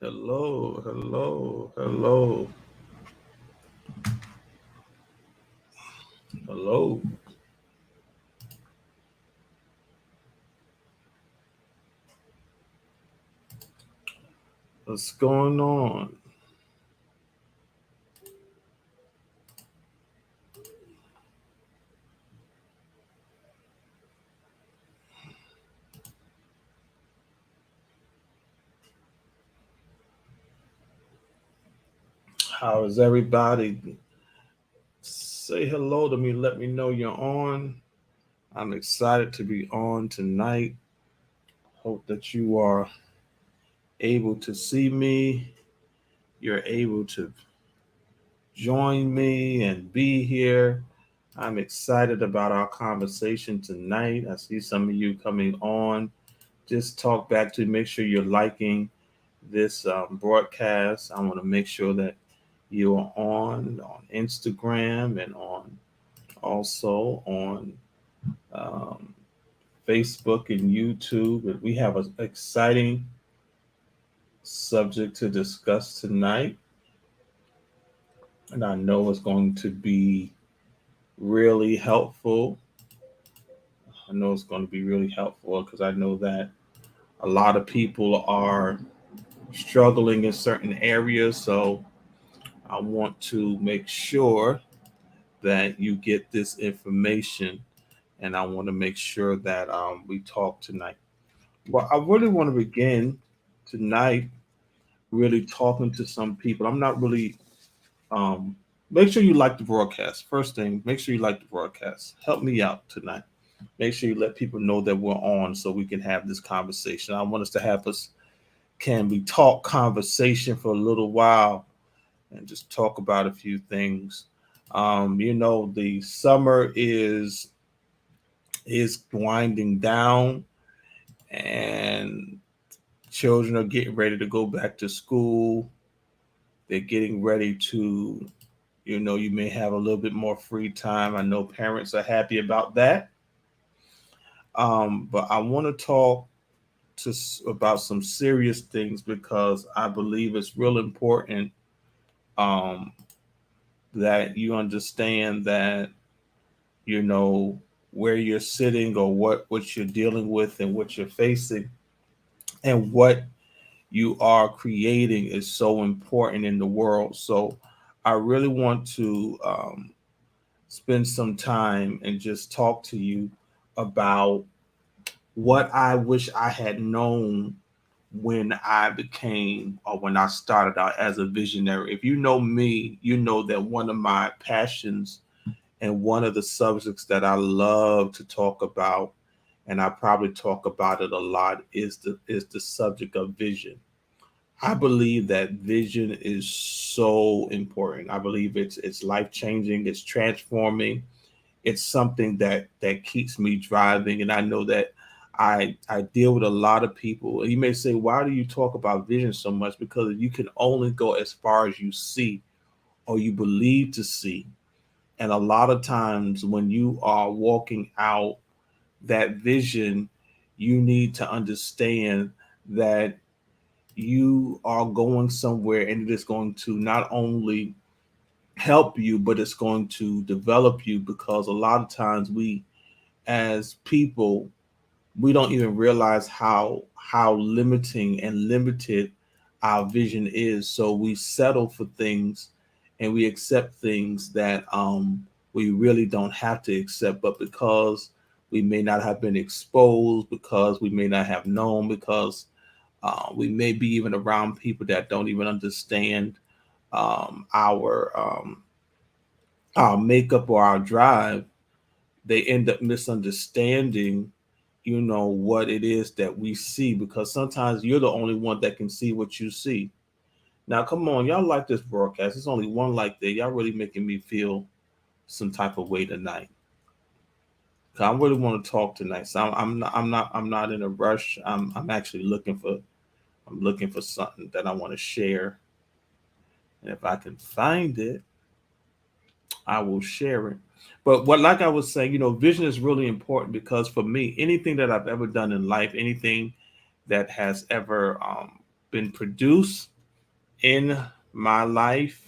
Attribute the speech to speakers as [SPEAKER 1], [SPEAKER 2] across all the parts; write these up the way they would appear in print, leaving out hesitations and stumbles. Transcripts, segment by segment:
[SPEAKER 1] Hello, hello, hello, hello. What's going on? How is everybody? Say hello to me. Let me know you're on. I'm excited to be on tonight. Hope that you are able to see me. You're able to join me and be here. I'm excited about our conversation tonight. I see some of you coming on. Just talk back to make sure you're liking this broadcast. I want to make sure that you are on Instagram and on also on um, Facebook and YouTube. And we have an exciting subject to discuss tonight, and I know it's going to be really helpful. I know it's going to be really helpful because I know that a lot of people are struggling in certain areas. So I want to make sure that you get this information, and I want to make sure that we talk tonight. Well, I really want to begin tonight really talking to some people. I'm not really. Um, Make sure you like the broadcast. First thing, make sure you like the broadcast. Help me out tonight. Make sure you let people know that we're on so we can have this conversation. I want us to have us can we talk conversation for a little while and just talk about a few things. The summer is winding down, and children are getting ready to go back to school. They're getting ready to, you may have a little bit more free time. I know parents are happy about that. But I want to talk about some serious things because I believe it's real important um, that you understand that you know where you're sitting or what you're dealing with and what you're facing and what you are creating is so important in the world. So I really want to spend some time and just talk to you about what I wish I had known when I became or when I started out as a visionary. If you know me, you know that one of my passions and one of the subjects that I love to talk about, and I probably talk about it a lot, is the subject of vision. I believe that vision is so important. I believe it's life changing, it's transforming, it's something that keeps me driving. And I know that I deal with a lot of people. And you may say, why do you talk about vision so much? Because you can only go as far as you see or you believe to see. And a lot of times when you are walking out that vision, you need to understand that you are going somewhere and it is going to not only help you, but it's going to develop you because a lot of times we as people we don't even realize how limiting and limited our vision is. So we settle for things and we accept things that we really don't have to accept, but because we may not have been exposed, because we may not have known, because we may be even around people that don't even understand um, our um, our makeup or our drive, they end up misunderstanding, what it is that we see because sometimes you're the only one that can see what you see. Now, come on, y'all like this broadcast? There's only one like there. Y'all really making me feel some type of way tonight. 'Cause I really want to talk tonight. So I'm not in a rush. I'm actually looking for something that I want to share, and if I can find it, I will share it. But what, like I was saying, vision is really important because for me, anything that I've ever done in life, anything that has ever been produced in my life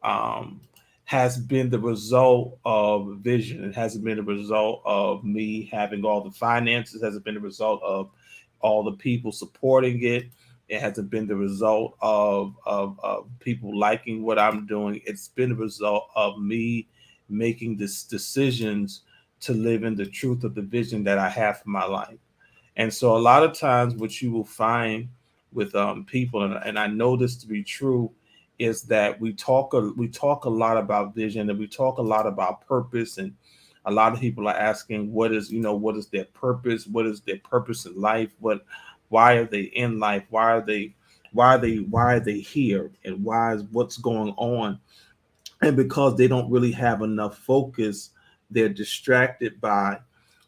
[SPEAKER 1] um, has been the result of vision. It hasn't been a result of me having all the finances. It hasn't been a result of all the people supporting it. It hasn't been the result of people liking what I'm doing. It's been a result of me making this decisions to live in the truth of the vision that I have for my life. And so a lot of times what you will find with people, and I know this to be true, is that we talk a lot about vision and we talk a lot about purpose, and a lot of people are asking what is their purpose, what is their purpose in life, why are they in life, why are they here, and why is what's going on. And because they don't really have enough focus, they're distracted by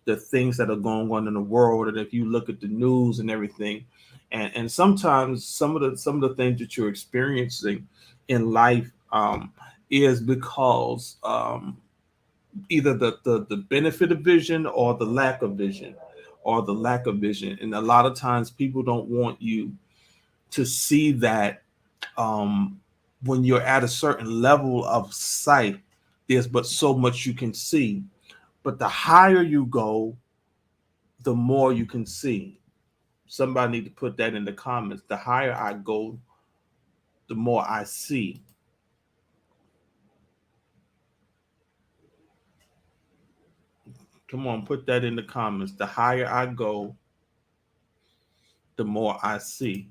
[SPEAKER 1] the things that are going on in the world. And if you look at the news and everything, and sometimes some of the things that you're experiencing in life is because either the benefit of vision or the lack of vision, and a lot of times people don't want you to see that um, when you're at a certain level of sight, there's but so much you can see. But the higher you go, the more you can see. Somebody need to put that in the comments. The higher I go, the more I see. Come on, put that in the comments. The higher I go, the more I see.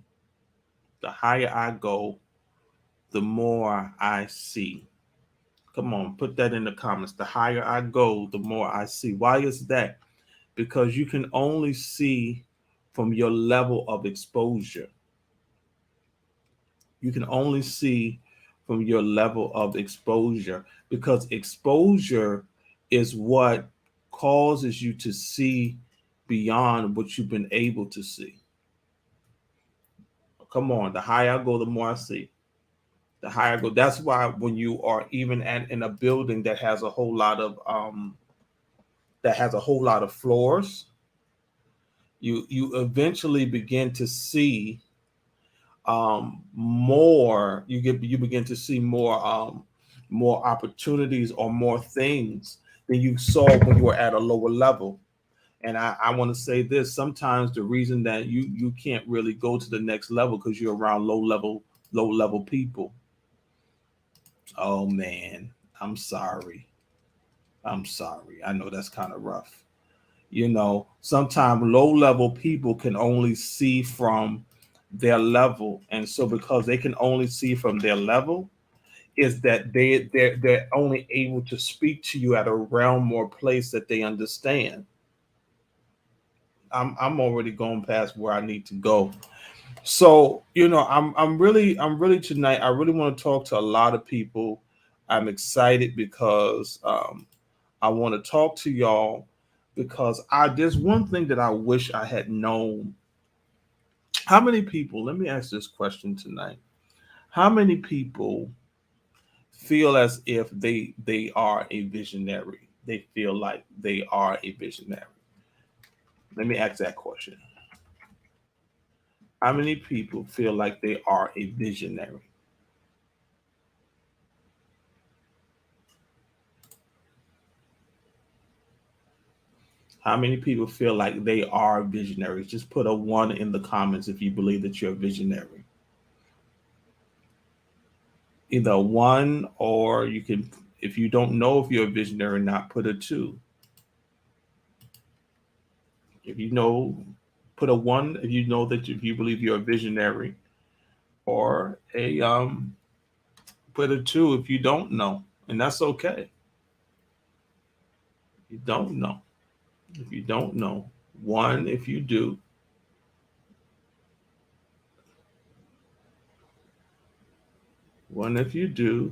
[SPEAKER 1] The higher I go, the more I see. Come on, put that in the comments. The higher I go, the more I see. Why is that? Because you can only see from your level of exposure. You can only see from your level of exposure, because exposure is what causes you to see beyond what you've been able to see. Come on, the higher I go, the more I see. The higher I go. That's why when you are even in a building that has a whole lot of floors, you eventually begin to see more. You begin to see more opportunities or more things than you saw when you were at a lower level. And I want to say this: sometimes the reason that you can't really go to the next level because you're around low level people. Oh man, I'm sorry. I'm sorry. I know that's kind of rough. Sometimes low level people can only see from their level. And so because they can only see from their level, is that they're only able to speak to you at a realm or place that they understand. I'm already going past where I need to go. So, I'm really tonight, I really want to talk to a lot of people. I'm excited because I want to talk to y'all because I there's one thing that I wish I had known. How many people, let me ask this question tonight. How many people feel as if they are a visionary? They feel like they are a visionary. Let me ask that question. How many people feel like they are a visionary? How many people feel like they are visionaries? Just put a one in the comments if you believe that you're a visionary. Either one, or you can, if you don't know if you're a visionary or not, put a two. If you know, put a one if you know that if you believe you're a visionary, or a put a two if you don't know, and that's okay. You don't know. If you don't know, one if you do, one if you do,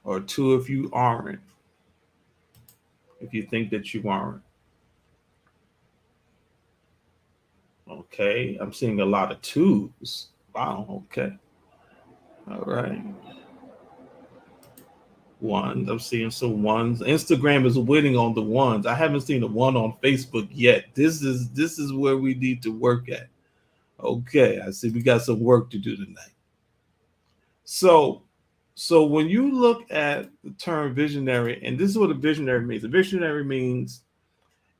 [SPEAKER 1] or two if you aren't. If you think that you aren't, okay. I'm seeing a lot of twos. Wow. Okay. All right. ones. I'm seeing some ones. Instagram is winning on the ones. I haven't seen a one on Facebook yet. This is where we need to work at. Okay, I see we got some work to do tonight. So so when you look at the term visionary, and this is what a visionary means. A visionary means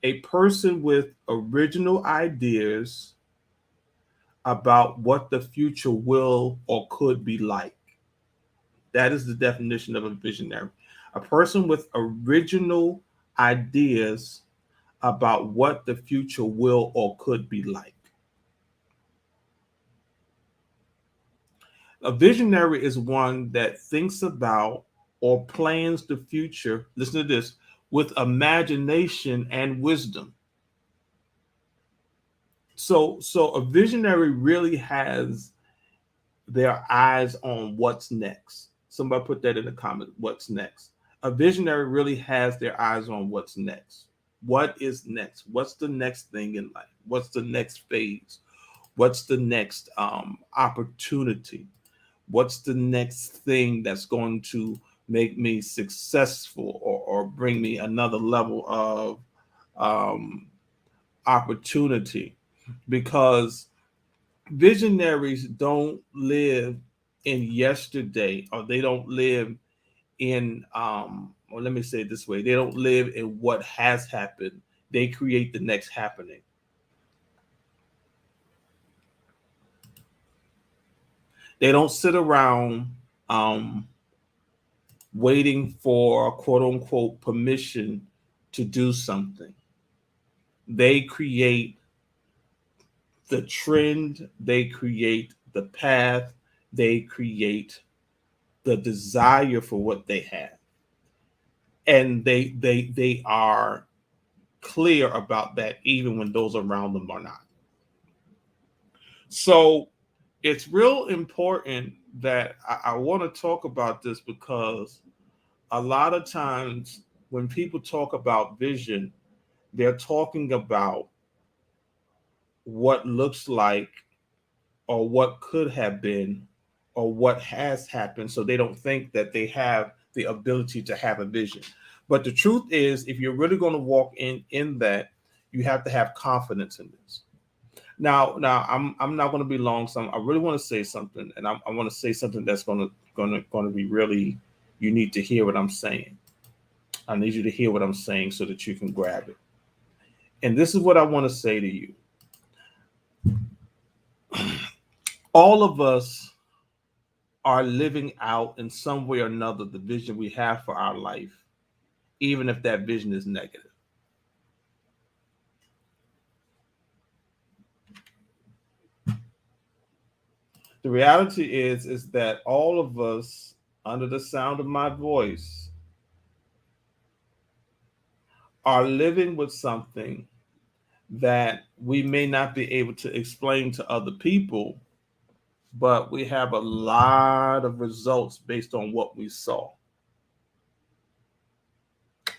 [SPEAKER 1] a person with original ideas about what the future will or could be like. That is the definition of a visionary. A person with original ideas about what the future will or could be like. A visionary is one that thinks about or plans the future, listen to this, with imagination and wisdom. So a visionary really has their eyes on what's next. Somebody put that in the comment. What's next? A visionary really has their eyes on what's next. What is next? What's the next thing in life? What's the next phase? What's the next opportunity? What's the next thing that's going to make me successful, or bring me another level of um, opportunity? Because visionaries don't live in yesterday, or they don't live in or let me say it this way, they don't live in what has happened. They create the next happening. They don't sit around um waiting for quote unquote permission to do something. They create the trend, they create the path, they create the desire for what they have, and they are clear about that even when those around them are not. So it's real important that I want to talk about this, because a lot of times when people talk about vision, they're talking about what looks like, or what could have been, or what has happened. So they don't think that they have the ability to have a vision. But the truth is, if you're really going to walk in that, you have to have confidence in this. Now I'm not going to be long. So I really want to say something, and I want to say something that's going to be really, you need to hear what I'm saying. I need you to hear what I'm saying so that you can grab it. And this is what I want to say to you. All of us are living out in some way or another the vision we have for our life, even if that vision is negative. The reality is that all of us, under the sound of my voice, are living with something that we may not be able to explain to other people, but we have a lot of results based on what we saw.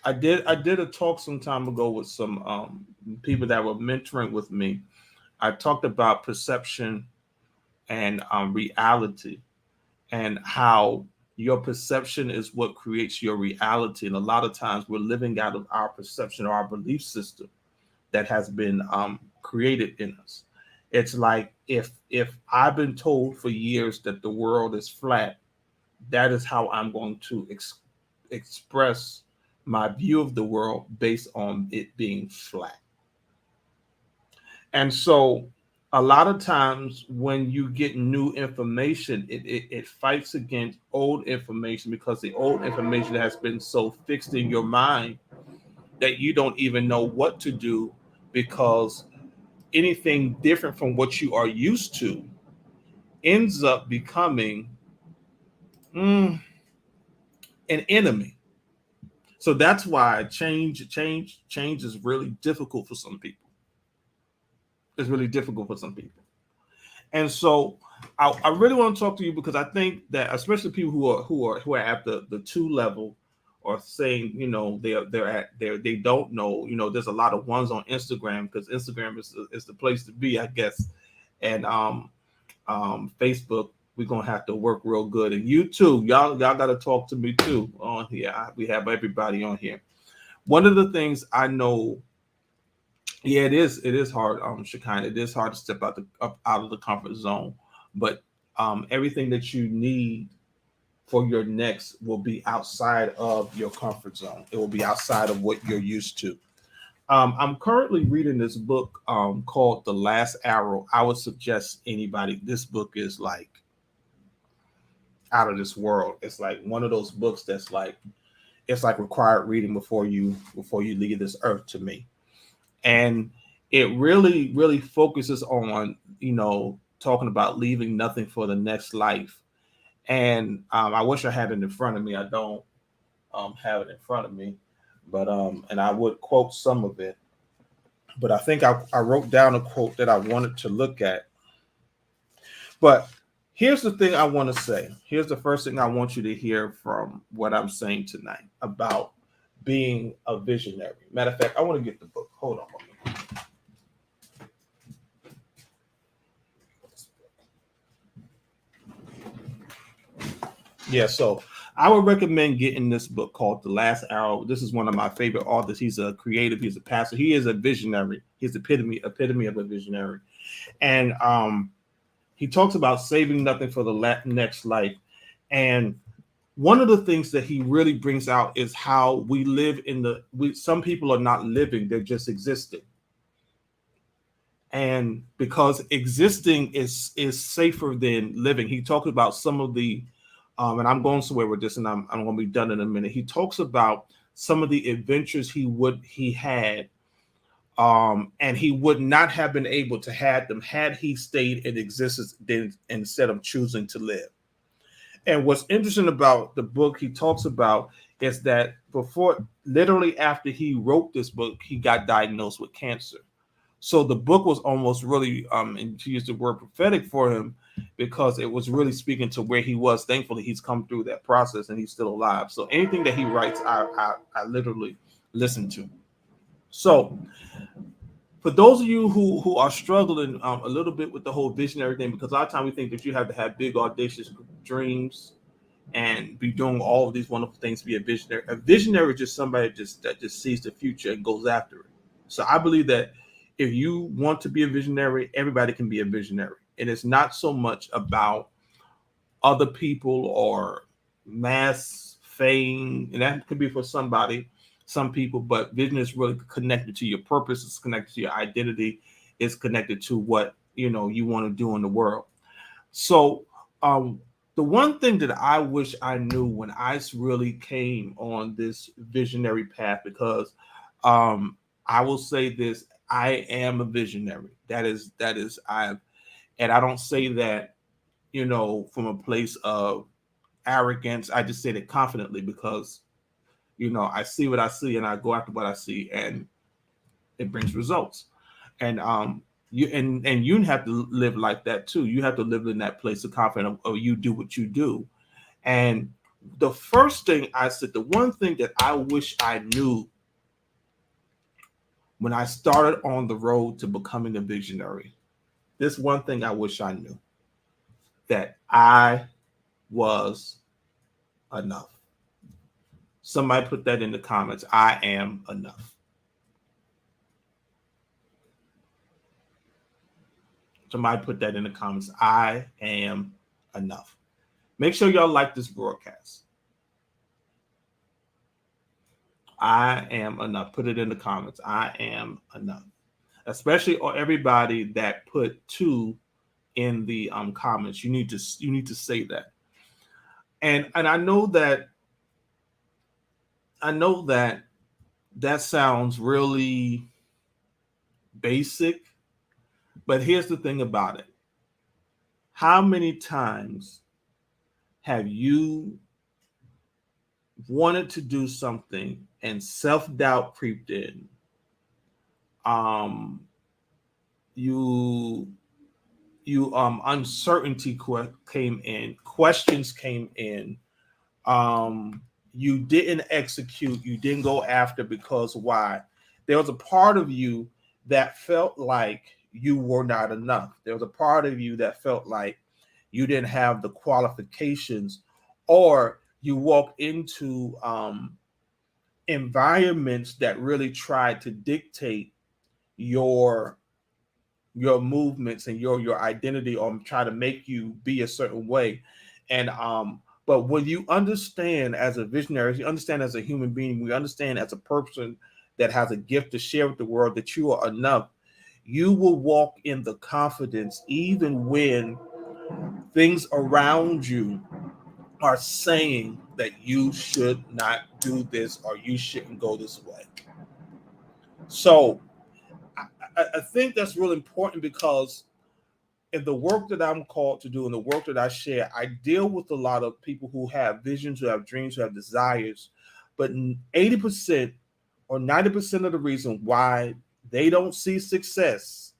[SPEAKER 1] I did a talk some time ago with some people that were mentoring with me. I talked about perception and reality, and how your perception is what creates your reality. And a lot of times we're living out of our perception or our belief system that has been created in us. It's like, if I've been told for years that the world is flat, that is how I'm going to express my view of the world, based on it being flat. And so a lot of times when you get new information, it fights against old information, because the old information has been so fixed in your mind that you don't even know what to do, because anything different from what you are used to ends up becoming an enemy. So that's why change is really difficult for some people. It's really difficult for some people. And so I really want to talk to you, because I think that especially people who are at the two level, or saying, they're at they don't know, there's a lot of ones on Instagram, because Instagram is the place to be, I guess, and Facebook. we're gonna have to work real good. And you too, y'all gotta talk to me too on here. We have everybody on here. One of the things I know, yeah, it is hard, Shekinah. It is hard to step out of the comfort zone, but everything that you need for your next will be outside of your comfort zone. It will be outside of what you're used to. I'm currently reading this book called The Last Arrow. I would suggest anybody. This book is like out of this world. It's like one of those books that's like it's like required reading before you leave this earth to me. And it really focuses on talking about leaving nothing for the next life. And I wish I had it in front of me. I don't have it in front of me, but and I would quote some of it. But I think I wrote down a quote that I wanted to look at. But here's the thing I want to say. Here's the first thing I want you to hear from what I'm saying tonight about being a visionary. Matter of fact, I want to get the book. Hold on. Yeah, so I would recommend getting this book called The Last Arrow. This is one of my favorite authors. He's a creative, he's a pastor, he is a visionary. He's the epitome of a visionary. And he talks about saving nothing for the next life. And one of the things that he really brings out is how we live some people are not living, they're just existing. And because existing is safer than living, he talks about some of the and I'm going somewhere with this, and I'm going to be done in a minute. He talks about some of the adventures he had, and he would not have been able to have them had he stayed in existence instead of choosing to live. And what's interesting about the book he talks about is that literally after he wrote this book, he got diagnosed with cancer. So the book was almost really, and to use the word prophetic for him, because it was really speaking to where he was. Thankfully, he's come through that process and he's still alive. So anything that he writes, I literally listen to. So for those of you who are struggling a little bit with the whole visionary thing, because a lot of times we think that you have to have big, audacious dreams and be doing all of these wonderful things to be a visionary. A visionary is just somebody that just sees the future and goes after it. So I believe that if you want to be a visionary, everybody can be a visionary. And it's not so much about other people or mass fame. And that could be for some people, but vision is really connected to your purpose. It's connected to your identity. It's connected to what, you want to do in the world. So the one thing that I wish I knew when I really came on this visionary path, because I will say this, I am a visionary. That is and I don't say that, from a place of arrogance. I just say it confidently because, I see what I see and I go after what I see and it brings results. And you have to live like that too. You have to live in that place of confidence of you do what you do. And the first thing I said, the one thing that I wish I knew when I started on the road to becoming a visionary, this one thing I wish I knew, that I was enough. Somebody put that in the comments. I am enough. Somebody put that in the comments. I am enough. Make sure y'all like this broadcast. I am enough. Put it in the comments. I am enough. Especially everybody that put 2 in the comments. You need to say that. And I know that that sounds really basic, but here's the thing about it. How many times have you wanted to do something and self-doubt creeped in? Uncertainty came in, questions came in. You didn't execute, you didn't go after, because why? There was a part of you that felt like you were not enough. There was a part of you that felt like, you didn't have the qualifications, or you walk into environments that really try to dictate your movements and your identity, or try to make you be a certain way. And but when you understand as a visionary, you understand as a human being, we understand as a person that has a gift to share with the world that you are enough, you will walk in the confidence even when things around you are saying that you should not do this or you shouldn't go this way. So I think that's really important, because in the work that I'm called to do and the work that I share, I deal with a lot of people who have visions, who have dreams, who have desires. But 80% or 90% of the reason why they don't see success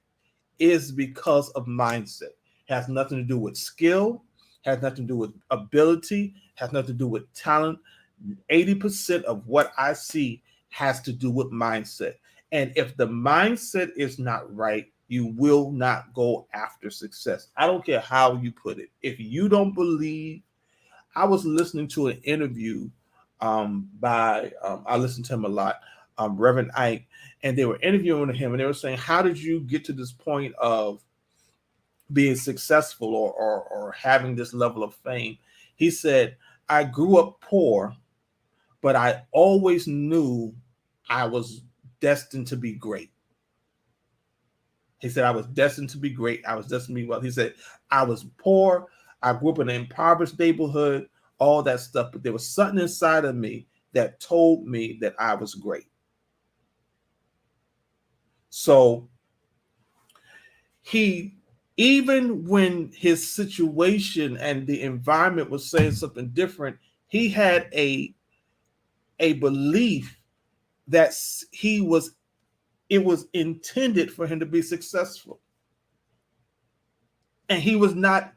[SPEAKER 1] is because of mindset. It has nothing to do with skill, has nothing to do with ability, has nothing to do with talent. 80% of what I see has to do with mindset. And if the mindset is not right, you will not go after success. I don't care how you put it. If you don't believe, I was listening to an interview by, I listen to him a lot, Reverend Ike, and they were interviewing him, and they were saying, how did you get to this point of being successful, or having this level of fame? He said, I grew up poor, but I always knew I was destined to be great. He said, I was destined to be great. I was destined to be well. He said, I was poor. I grew up in an impoverished neighborhood, all that stuff. But there was something inside of me that told me that I was great. So he, even when his situation and the environment was saying something different, he had a belief that it was intended for him to be successful. And he was not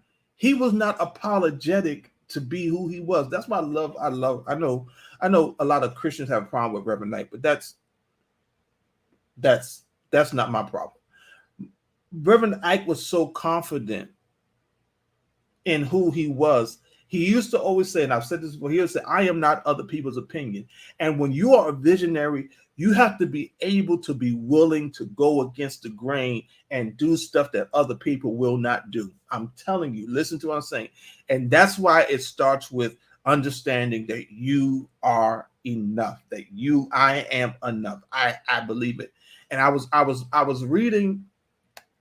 [SPEAKER 1] apologetic to be who he was. That's why I know a lot of Christians have a problem with Reverend Knight, but that's not my problem. Reverend Ike was so confident in who he was. He used to always say, and I've said this before, he would say, I am not other people's opinion. And when you are a visionary, you have to be able to be willing to go against the grain and do stuff that other people will not do. I'm telling you, listen to what I'm saying. And that's why it starts with understanding that you are enough, that I am enough. I believe it. And I was reading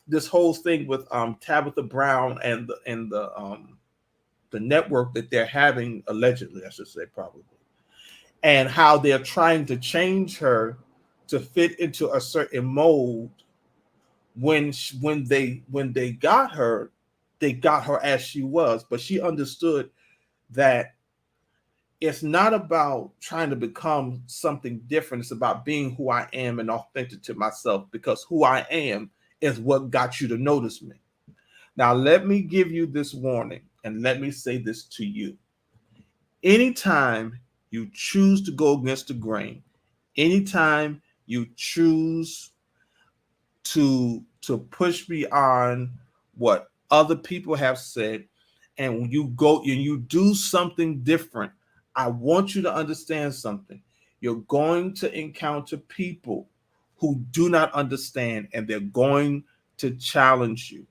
[SPEAKER 1] this whole thing with Tabitha Brown and the network that they're having, allegedly, I should say, probably, and how they're trying to change her to fit into a certain mold. When they got her, they got her as she was, but she understood that it's not about trying to become something different. It's about being who I am and authentic to myself, because who I am is what got you to notice me. Now, let me give you this warning, and let me say this to you. Anytime you choose to go against the grain, anytime you choose to push beyond what other people have said, and when you go and you do something different, I want you to understand something. You're going to encounter people who do not understand, and they're going to challenge you.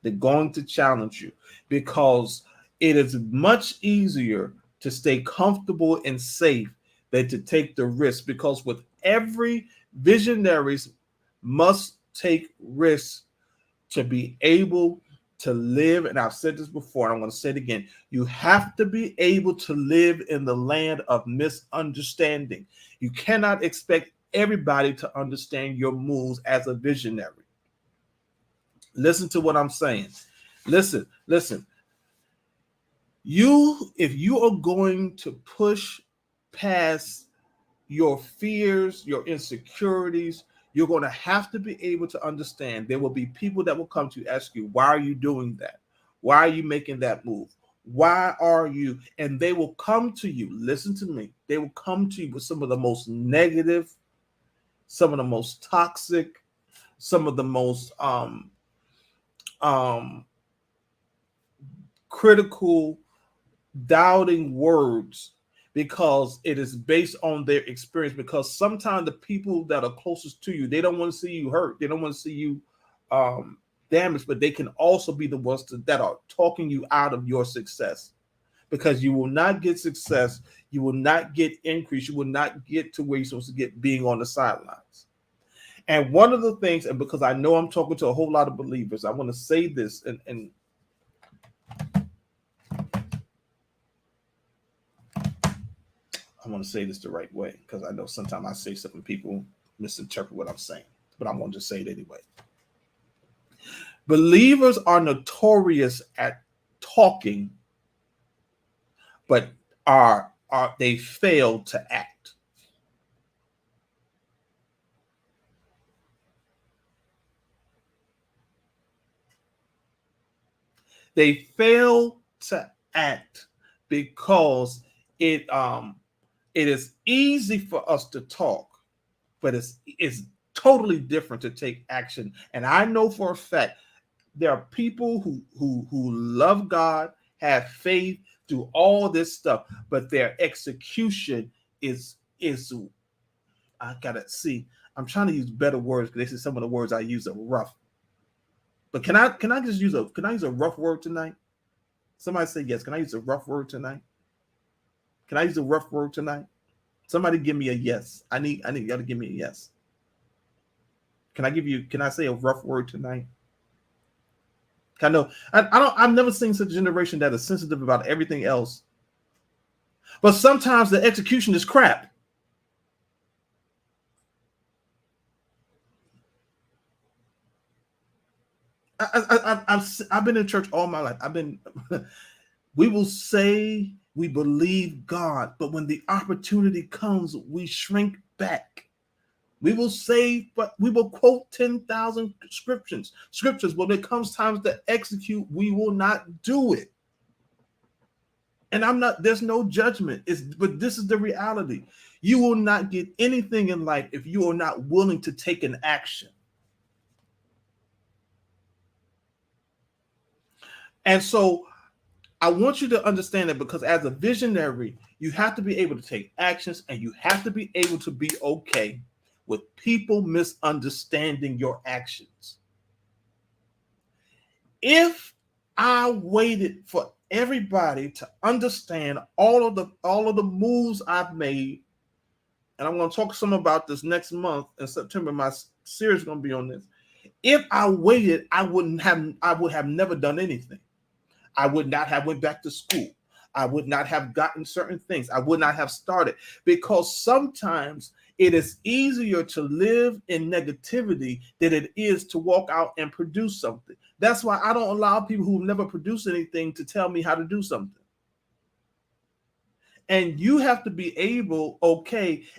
[SPEAKER 1] They're going to challenge you, because it is much easier to stay comfortable and safe than to take the risk. Because with every visionaries must take risks to be able to live. And I've said this before, and I'm going to say it again. You have to be able to live in the land of misunderstanding. You cannot expect everybody to understand your moves as a visionary. Listen to what I'm saying. Listen. If you are going to push past your fears, your insecurities, you're going to have to be able to understand there will be people that will come to you, ask you, why are you doing that? Why are you making that move? Why are you? And they will come to you. Listen to me. They will come to you with some of the most negative, some of the most toxic, some of the most critical, doubting words because it is based on their experience. Because sometimes the people that are closest to you, they don't want to see you hurt. They don't want to see you damaged, but they can also be the ones that are talking you out of your success. Because you will not get success, you will not get increase, you will not get to where you're supposed to get being on the sidelines. And one of the things, and because I know I'm talking to a whole lot of believers, I want to say this, and I want to say this the right way, because I know sometimes I say something people misinterpret what I'm saying, but I'm going to just say it anyway. Believers are notorious at talking, but are they fail to act. They fail to act because it is easy for us to talk, but it's totally different to take action. And I know for a fact there are people who love God, have faith, do all this stuff, but their execution is I gotta see. I'm trying to use better words because this is some of the words I use are rough. But can I just use a rough word tonight? Somebody say yes. Can I use a rough word tonight? Can I use a rough word tonight? Somebody give me a yes. I need y'all to give me a yes. Can I say a rough word tonight? I know I've never seen such a generation that is sensitive about everything else. But sometimes the execution is crap. I've been in church all my life. We will say we believe God, but when the opportunity comes, we shrink back. We will say, but we will quote 10,000 scriptures. But when it comes time to execute, we will not do it. And there's no judgment. But this is the reality. You will not get anything in life if you are not willing to take an action. And so I want you to understand that, because as a visionary, you have to be able to take actions, and you have to be able to be okay with people misunderstanding your actions. If I waited for everybody to understand all of the moves I've made, and I'm going to talk some about this next month in September, my series is going to be on this. If I waited, I would have never done anything. I would not have went back to school. I would not have gotten certain things. I would not have started, because sometimes it is easier to live in negativity than it is to walk out and produce something. That's why I don't allow people who've never produced anything to tell me how to do something. And you have to be able,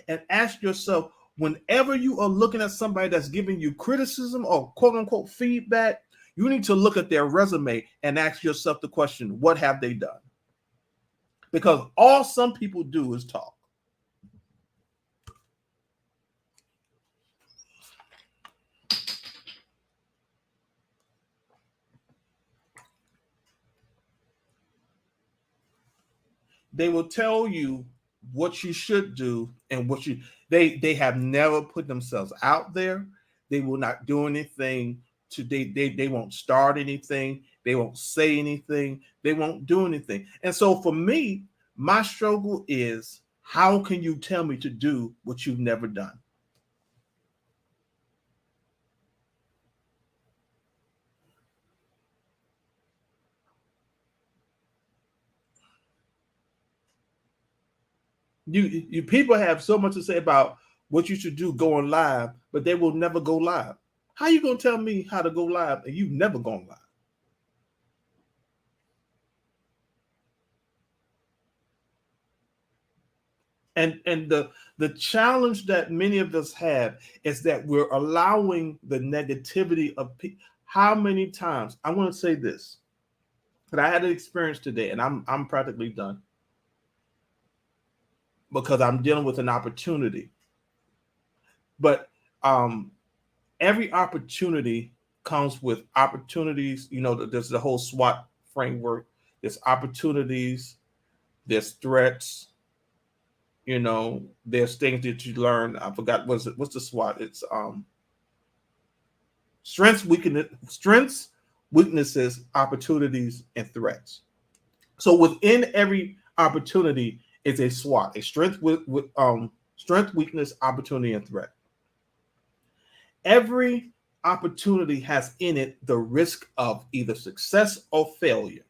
[SPEAKER 1] and ask yourself, whenever you are looking at somebody that's giving you criticism or quote unquote feedback, you need to look at their resume and ask yourself the question, what have they done? Because all some people do is talk. They will tell you what you should do and they have never put themselves out there. They will not do anything they won't start anything. They won't say anything. They won't do anything. And so for me, my struggle is, how can you tell me to do what you've never done? You people have so much to say about what you should do going live, but they will never go live. How you gonna tell me how to go live and you've never gone live? And the challenge that many of us have is that we're allowing the negativity of people. How many times, I want to say this, but I had an experience today, and I'm practically done, because I'm dealing with an opportunity. But every opportunity comes with opportunities. There's the whole SWOT framework. There's opportunities, there's threats, there's things that you learn. I forgot what's the SWOT? It's strengths, weaknesses, opportunities, and threats. So within every opportunity is a SWOT, a strength, weakness, opportunity, and threat. Every opportunity has in it the risk of either success or failure.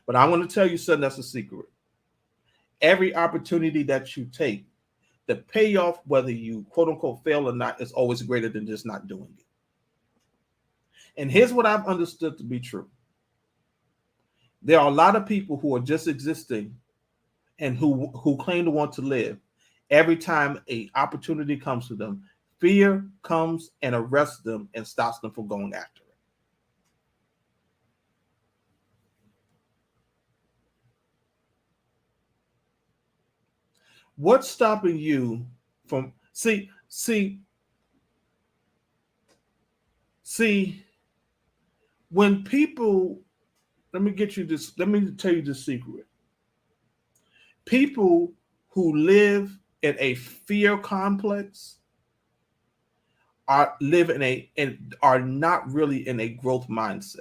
[SPEAKER 1] But I want to tell you something that's a secret. Every opportunity that you take, the payoff, whether you quote unquote fail or not, is always greater than just not doing it. And here's what I've understood to be true. There are a lot of people who are just existing and who claim to want to live. Every time an opportunity comes to them, fear comes and arrests them and stops them from going after it. What's stopping you from see when people, let me tell you the secret. People who live in a fear complex are not really in a growth mindset.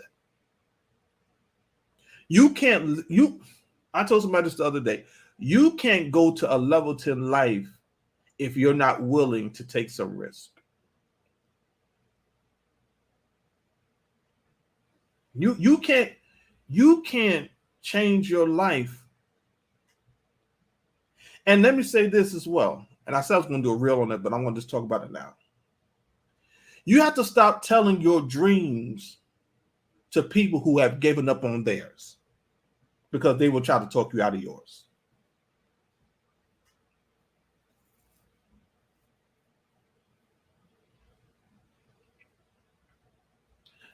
[SPEAKER 1] I told somebody this the other day. You can't go to a level 10 life if you're not willing to take some risk. You can't change your life. And let me say this as well. And I said I was going to do a reel on it, but I'm going to just talk about it now. You have to stop telling your dreams to people who have given up on theirs, because they will try to talk you out of yours.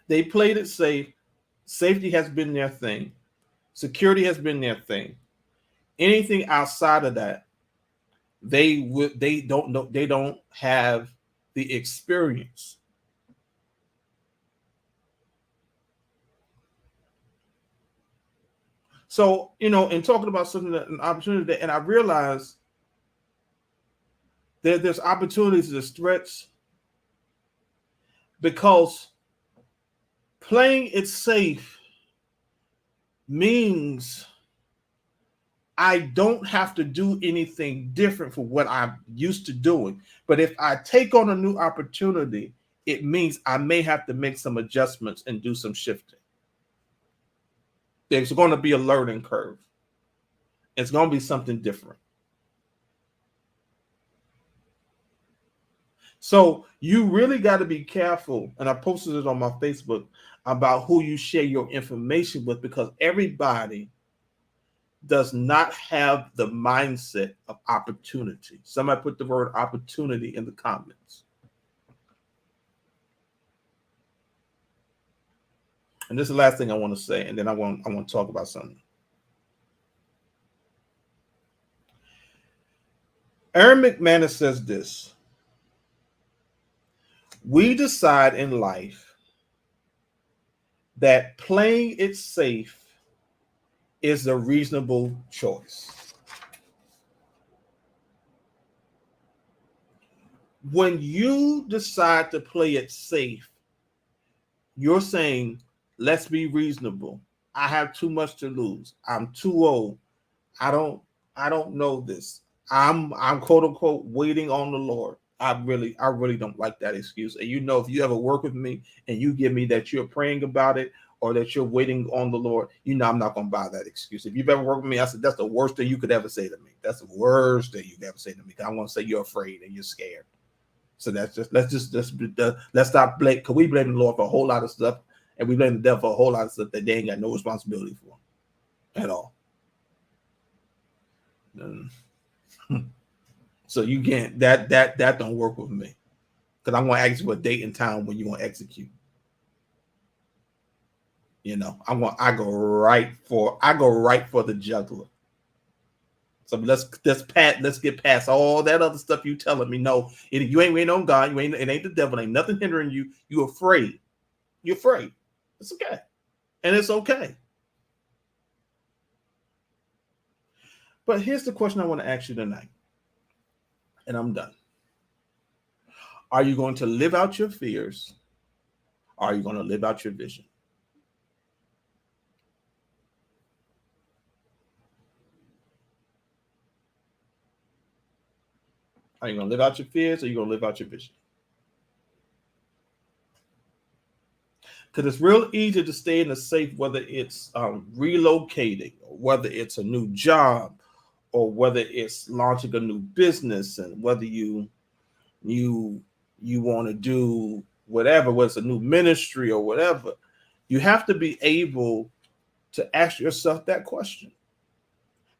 [SPEAKER 1] They played it safe. Safety has been their thing. Security has been their thing. Anything outside of that, they don't have the experience. So, in talking about something an opportunity, and I realized that there's opportunities, there's threats, because playing it safe means I don't have to do anything different from what I'm used to doing. But if I take on a new opportunity, it means I may have to make some adjustments and do some shifting. There's going to be a learning curve. It's going to be something different. So you really got to be careful. And I posted it on my Facebook about who you share your information with, because everybody does not have the mindset of opportunity. Somebody put the word opportunity in the comments. And this is the last thing I want to say, and then I want to talk about something. Aaron McManus says this: we decide in life that playing it safe is a reasonable choice. When you decide to play it safe, you're saying, let's be reasonable. I have too much to lose. I'm too old. I don't know this. I'm quote unquote waiting on the Lord. I really don't like that excuse. And if you ever work with me and you give me that you're praying about it or that you're waiting on the Lord, I'm not going to buy that excuse. If you've ever worked with me, I said, that's the worst thing you could ever say to me. That's the worst thing you could ever say to me. I want to say you're afraid and you're scared. So let's stop blame, because we blame the Lord for a whole lot of stuff, and we blame the devil for a whole lot of stuff that they ain't got no responsibility for at all. So you can't, that don't work with me, because I'm going to ask you a date and time when you want to execute. I go right for the jugular. So let's get past all that other stuff you telling me. No, you ain't waiting on God. It ain't the devil. Ain't nothing hindering you. You're afraid. You're afraid. It's okay, and it's okay. But here's the question I want to ask you tonight, and I'm done. Are you going to live out your fears? Or are you going to live out your vision? Are you going to live out your fears, or are you going to live out your vision? Because it's real easy to stay in the safe, whether it's relocating, or whether it's a new job, or whether it's launching a new business, and whether you want to do whatever, whether it's a new ministry or whatever. You have to be able to ask yourself that question,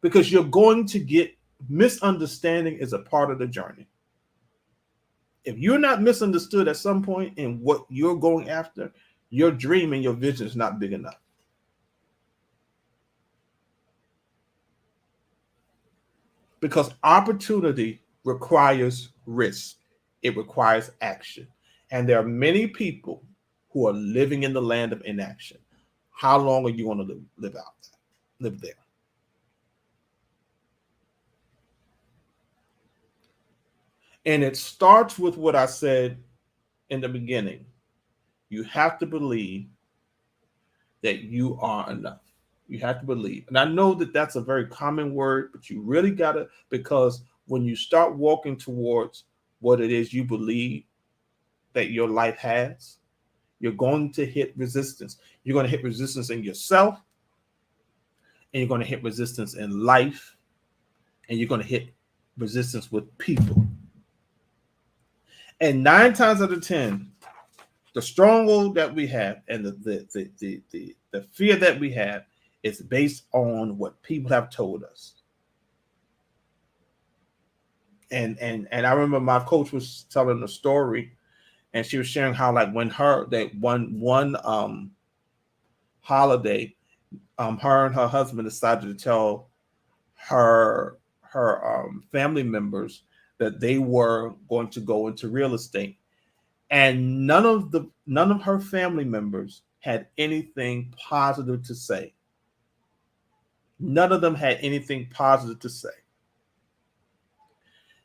[SPEAKER 1] because you're going to get misunderstanding is a part of the journey. If you're not misunderstood at some point in what you're going after, your dream and your vision is not big enough. Because opportunity requires risk. It requires action. And there are many people who are living in the land of inaction. How long are you going to live there? And it starts with what I said in the beginning. You have to believe that you are enough. You have to believe. And I know that that's a very common word, but you really got to, because when you start walking towards what it is you believe that your life has, you're going to hit resistance. You're going to hit resistance in yourself, and you're going to hit resistance in life, and you're going to hit resistance with people. And 9 times out of 10, the stronghold that we have and the fear that we have is based on what people have told us. And I remember my coach was telling a story, and she was sharing how, like, when her that one holiday, her and her husband decided to tell her family members that they were going to go into real estate, and none of her family members had anything positive to say. None of them had anything positive to say,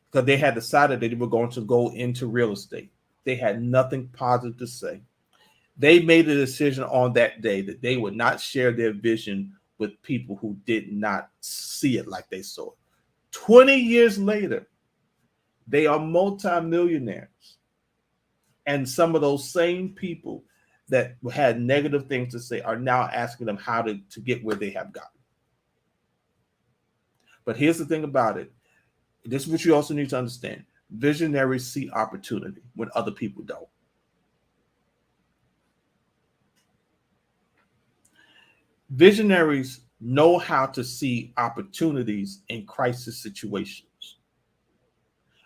[SPEAKER 1] because they had decided that they were going to go into real estate. They had nothing positive to say. They made a decision on that day that they would not share their vision with people who did not see it like they saw it. 20 years later, they are multimillionaires. And some of those same people that had negative things to say are now asking them how to get where they have gotten. But here's the thing about it. This is what you also need to understand. Visionaries see opportunity when other people don't. Visionaries know how to see opportunities in crisis situations.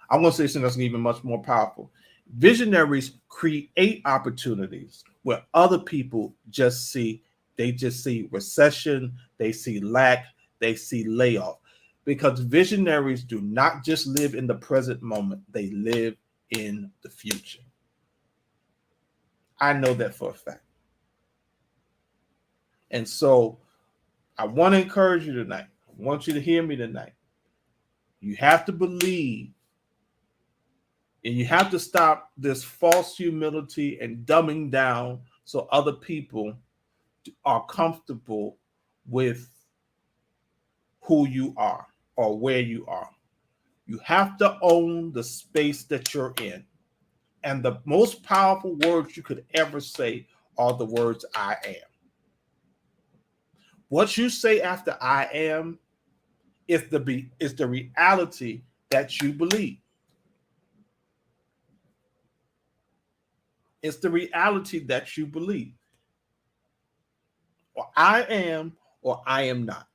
[SPEAKER 1] I'm going to say something that's even much more powerful. Visionaries create opportunities where other people just see recession, they see lack, they see layoff. Because visionaries do not just live in the present moment, they live in the future. I know that for a fact. And so I want to encourage you tonight. I want you to hear me tonight. You have to believe, and you have to stop this false humility and dumbing down so other people are comfortable with who you are or where you are. You have to own the space that you're in. And the most powerful words you could ever say are the words I am. What you say after I am is the reality that you believe. It's the reality that you believe. Or I am, or I am not.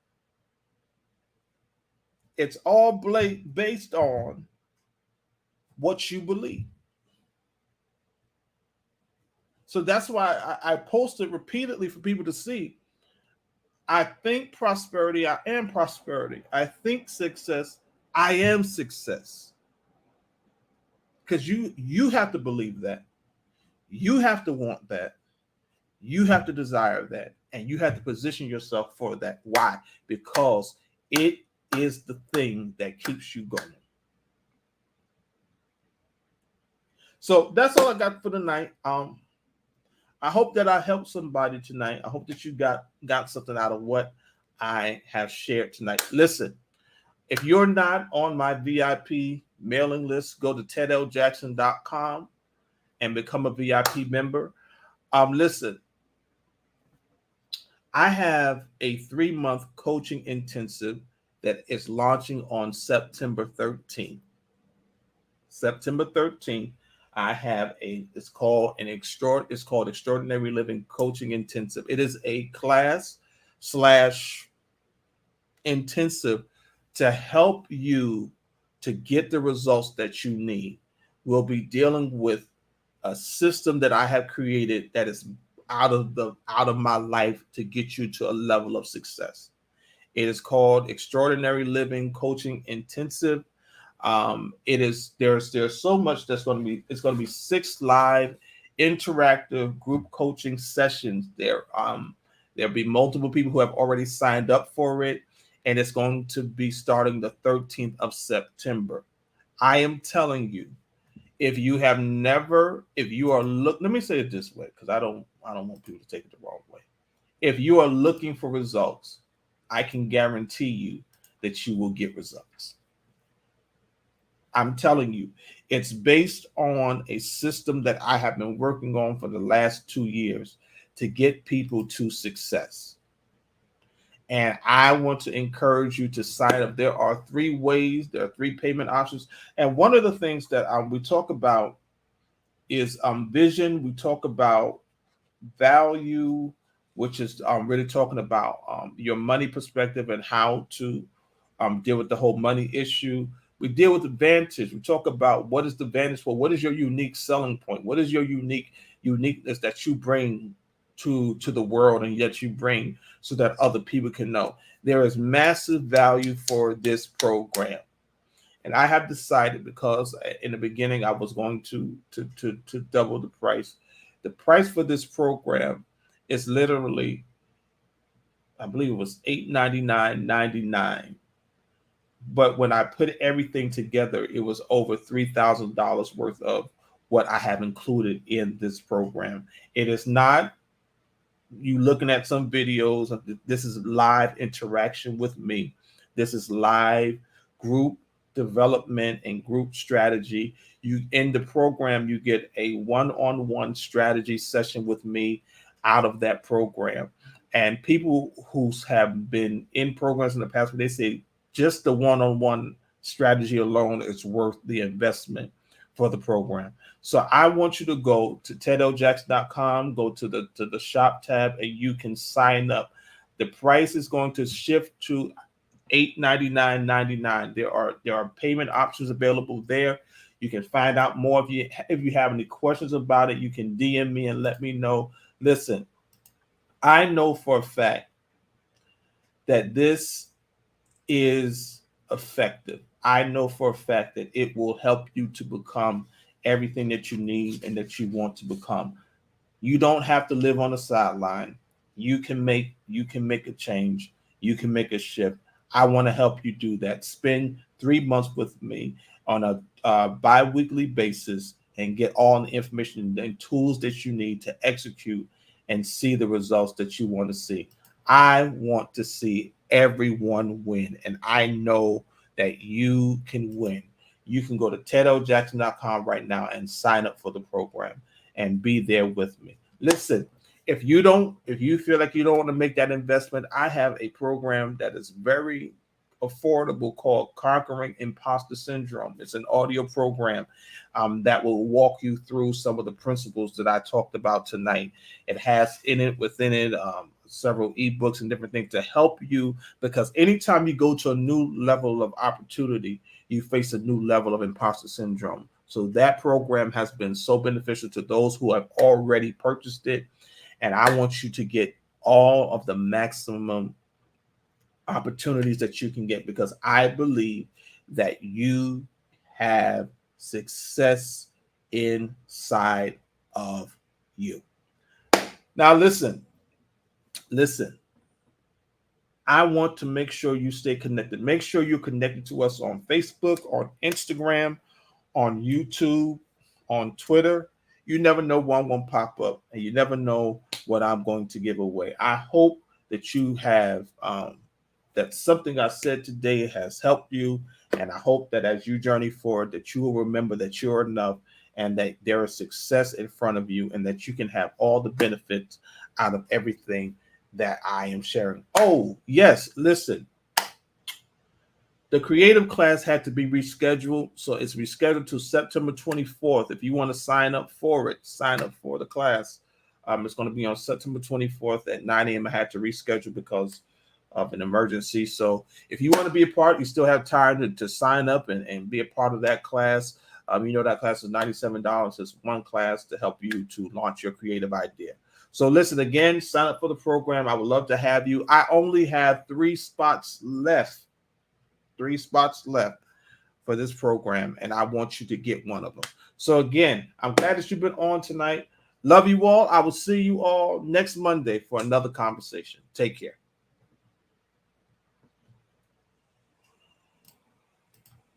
[SPEAKER 1] It's all based on what you believe. So that's why I posted repeatedly for people to see. I think prosperity, I am prosperity. I think success, I am success. Because you have to believe that. You have to want that. You have to desire that. And you have to position yourself for that. Why? Because it is the thing that keeps you going. So that's all I got for tonight. I hope that I helped somebody tonight. I hope that you got something out of what I have shared tonight. Listen, if you're not on my VIP mailing list, go to tedljackson.com and become a VIP member. Listen, I have a 3-month coaching intensive that is launching on September 13th. September 13th, I have it's called Extraordinary Living Coaching Intensive. It is a class slash intensive to help you to get the results that you need. We'll be dealing with a system that I have created that is out of my life to get you to a level of success. It is called Extraordinary Living Coaching Intensive. It is there's so much that's going to be. It's going to be 6 live interactive group coaching sessions there. There'll be multiple people who have already signed up for it, and it's going to be starting the 13th of September. I am telling you, if you are let me say it this way, because I don't want people to take it the wrong way. If you are looking for results, I can guarantee you that you will get results. I'm telling you, it's based on a system that I have been working on for the last 2 years to get people to success. And I want to encourage you to sign up. There are 3 ways, there are 3 payment options. And one of the things that we talk about is vision. We talk about value, which is really talking about your money perspective and how to deal with the whole money issue. We deal with advantage. We talk about what is the advantage for, what is your unique selling point, what is your uniqueness that you bring to the world and yet you bring so that other people can know. There is massive value for this program. And I have decided, because in the beginning I was going to double the price. The price for this program is literally, I believe it was $899.99. But when I put everything together, it was over $3,000 worth of what I have included in this program. It is not you looking at some videos. This is live interaction with me. This is live group development and group strategy. You in the program, you get a one-on-one strategy session with me out of that program. And people who have been in programs in the past, they say just the one-on-one strategy alone is worth the investment for the program. So I want you to go to tedljackson.com, go to the shop tab, and you can sign up. The price is going to shift to $899.99. There are payment options available there. You can find out more. If you have any questions about it, you can DM me and let me know. Listen, I know for a fact that this is effective. I know for a fact that it will help you to become everything that you need and that you want to become. You don't have to live on the sideline. You can make a change. You can make a shift. I want to help you do that. Spend 3 months with me on a bi-weekly basis and get all the information and tools that you need to execute and see the results that you want to see. I want to see everyone win, and I know that you can win. You can go to tedljackson.com right now and sign up for the program and be there with me. Listen, if you feel like you don't want to make that investment, I have a program that is very affordable called Conquering Imposter Syndrome. It's an audio program that will walk you through some of the principles that I talked about tonight. It has within it several ebooks and different things to help you, because anytime you go to a new level of opportunity, you face a new level of imposter syndrome. So that program has been so beneficial to those who have already purchased it. And I want you to get all of the maximum opportunities that you can get, because I believe that you have success inside of you. Now, listen. I want to make sure you stay connected. Make sure you're connected to us on Facebook, on Instagram, on YouTube, on Twitter. You never know one won't pop up, and you never know what I'm going to give away. I hope that you have that something I said today has helped you, and I hope that as you journey forward, that you will remember that you're enough, and that there is success in front of you, and that you can have all the benefits out of everything that I am sharing. Oh yes, listen, the creative class had to be rescheduled, so it's rescheduled to September 24th. If you want to sign up for it, sign up for the class. It's going to be on September 24th at 9 a.m. I had to reschedule because of an emergency. So if you want to be a part, you still have time to sign up and be a part of that class. That class is $97. It's one class to help you to launch your creative idea. So listen, again, sign up for the program. I would love to have you. I only have 3 spots left. 3 spots left for this program, and I want you to get one of them. So again, I'm glad that you've been on tonight. Love you all. I will see you all next Monday for another conversation. Take care.